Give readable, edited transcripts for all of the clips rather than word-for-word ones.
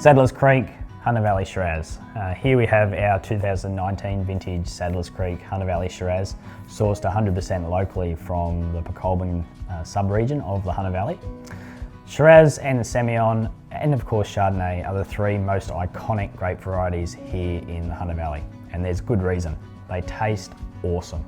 Sadler's Creek, Hunter Valley Shiraz. Here we have our 2019 vintage Sadler's Creek Hunter Valley Shiraz, sourced 100% locally from the Colburn sub-region of the Hunter Valley. Shiraz and the Semillon, and of course Chardonnay, are the three most iconic grape varieties here in the Hunter Valley, and there's good reason. They taste awesome.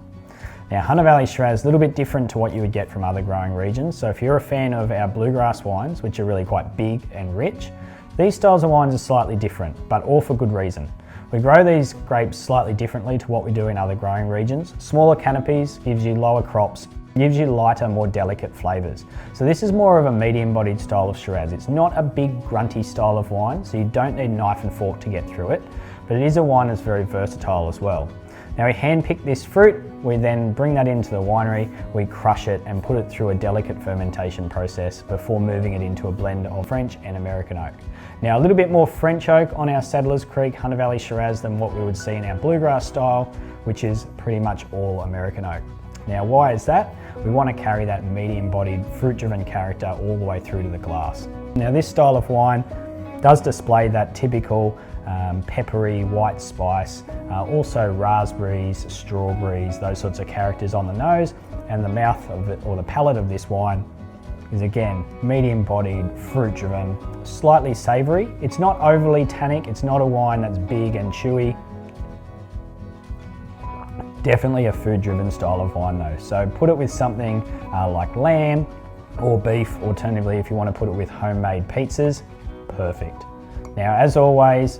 Now, Hunter Valley Shiraz is a little bit different to what you would get from other growing regions, so if you're a fan of our bluegrass wines, which are really quite big and rich, these styles of wines are slightly different, but all for good reason. We grow these grapes slightly differently to what we do in other growing regions. Smaller canopies gives you lower crops, gives you lighter, more delicate flavours. So this is more of a medium-bodied style of Shiraz. It's not a big, grunty style of wine, so you don't need knife and fork to get through it, but it is a wine that's very versatile as well. Now we hand-pick this fruit, we then bring that into the winery, we crush it and put it through a delicate fermentation process before moving it into a blend of French and American oak. Now a little bit more French oak on our Sadler's Creek Hunter Valley Shiraz than what we would see in our bluegrass style, which is pretty much all American oak. Now why is that? We want to carry that medium-bodied, fruit-driven character all the way through to the glass. Now this style of wine does display that typical peppery white spice, also raspberries, strawberries, those sorts of characters on the nose, and the mouth of it, or the palate of this wine is again medium-bodied, fruit-driven, slightly savoury. It's not overly tannic, it's not a wine that's big and chewy. Definitely a food-driven style of wine though, so put it with something like lamb or beef, alternatively if you want to put it with homemade pizzas, perfect. Now as always,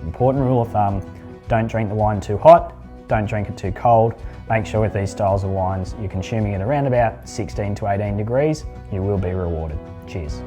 important rule of thumb, don't drink the wine too hot, don't drink it too cold. Make sure with these styles of wines you're consuming it around about 16 to 18 degrees, you will be rewarded. Cheers.